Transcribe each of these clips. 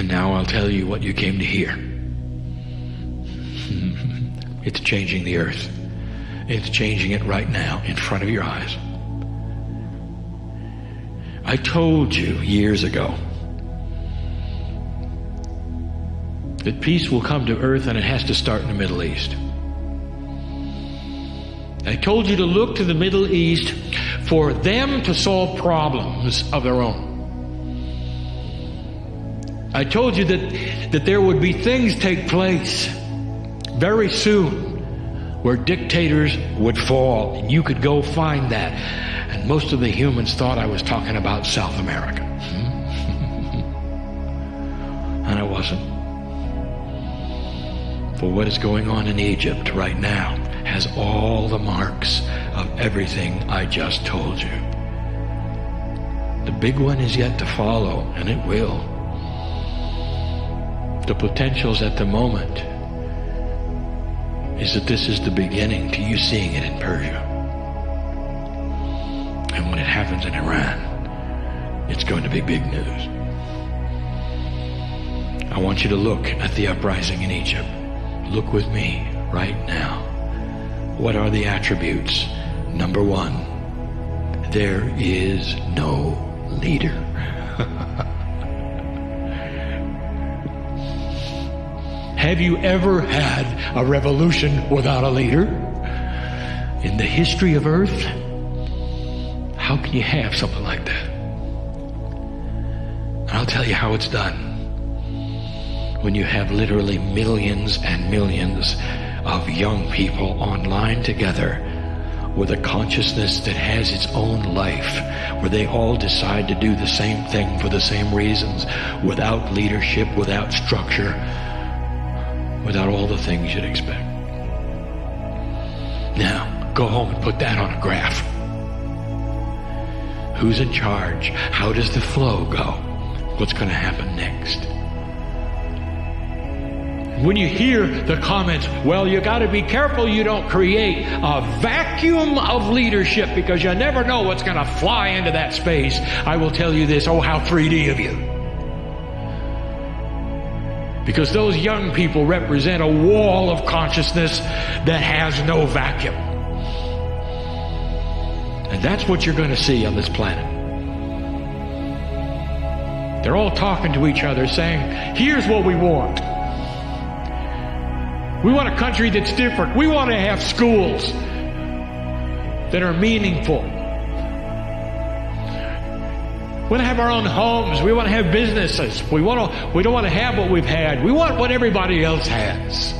And now I'll tell you what you came to hear. It's changing the earth. It's changing it right now in front of your eyes. I told you years ago that peace will come to earth, and it has to start in the Middle East. I told you to look to the Middle East for them to solve problems of their own. I told you that there would be things take place very soon where dictators would fall, and you could go find that. And most of the humans thought I was talking about South America. And I wasn't. For what is going on in Egypt right now has all the marks of everything I just told you. The big one is yet to follow, and it will. The potentials at the moment is that this is the beginning to you seeing it in Persia. And when it happens in Iran, it's going to be big news. I want you to look at the uprising in Egypt. Look with me right now. What are the attributes? Number one, there is no leader. Have you ever had a revolution without a leader? In the history of Earth? How can you have something like that? I'll tell you how it's done. When you have literally millions and millions of young people online together with a consciousness that has its own life, where they all decide to do the same thing for the same reasons, without leadership, without structure, without all the things you'd expect. Now, go home and put that on a graph. Who's in charge? How does the flow go? What's going to happen next? When you hear the comments, well, you got to be careful you don't create a vacuum of leadership because you never know what's going to fly into that space. I will tell you this, oh, how 3D of you. Because those young people represent a wall of consciousness that has no vacuum. And that's what you're going to see on this planet. They're all talking to each other saying, here's what we want. We want a country that's different. We want to have schools that are meaningful. We want to have our own homes. We want to have businesses. We don't want to have what we've had. We want what everybody else has.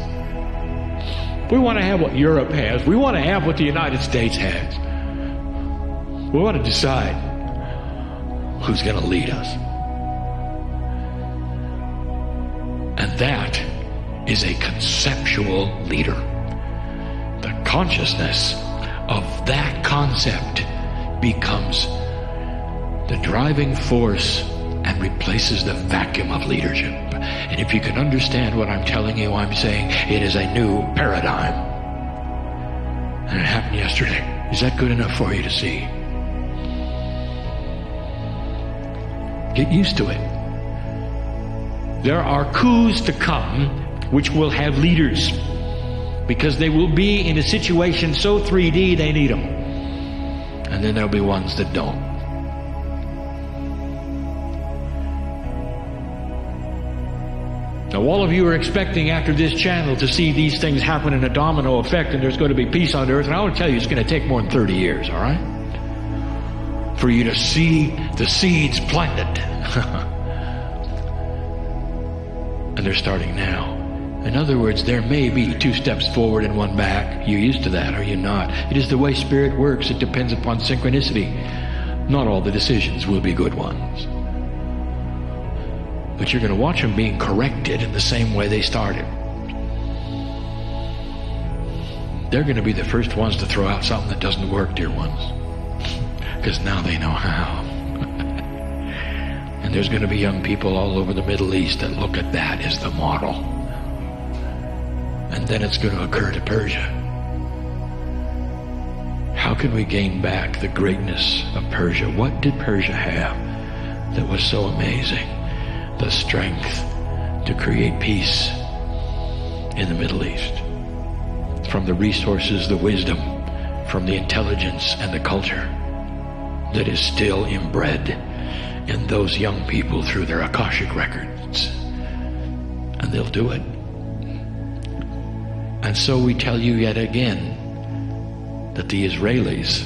We want to have what Europe has. We want to have what the United States has. We want to decide who's going to lead us. And that is a conceptual leader. The consciousness of that concept becomes the driving force and replaces the vacuum of leadership. And if you can understand what I'm telling you, I'm saying it is a new paradigm. And it happened yesterday. Is that good enough for you to see? Get used to it. There are coups to come which will have leaders, because they will be in a situation so 3D they need them. And then there'll be ones that don't. Now, all of you are expecting after this channel to see these things happen in a domino effect, and there's going to be peace on earth. And I want to tell you, it's going to take more than 30 years, all right? For you to see the seeds planted. And they're starting now. In other words, there may be 2 steps forward and 1 back. You're used to that, are you not? It is the way Spirit works. It depends upon synchronicity. Not all the decisions will be good ones. But you're going to watch them being corrected in the same way they started. They're going to be the first ones to throw out something that doesn't work, dear ones. Because now they know how. And there's going to be young people all over the Middle East that look at that as the model. And then it's going to occur to Persia. How can we gain back the greatness of Persia? What did Persia have that was so amazing? The strength to create peace in the Middle East. From the resources, the wisdom, from the intelligence and the culture that is still inbred in those young people through their Akashic records. And they'll do it. And so we tell you yet again that the Israelis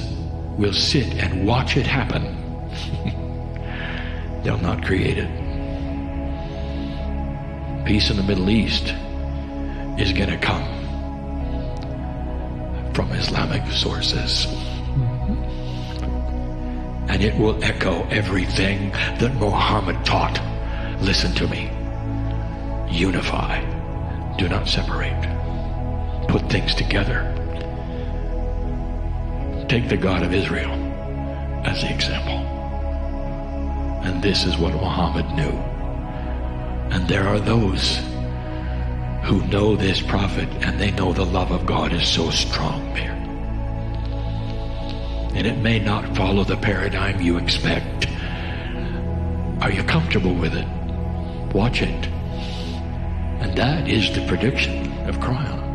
will sit and watch it happen. They'll not create it. Peace in the Middle East is going to come from Islamic sources. And it will echo everything that Muhammad taught. Listen to me. Unify. Do not separate. Put things together. Take the God of Israel as the example. And this is what Muhammad knew. And there are those who know this prophet, and they know the love of God is so strong there. And it may not follow the paradigm you expect. Are you comfortable with it? Watch it. And that is the prediction of Caryon.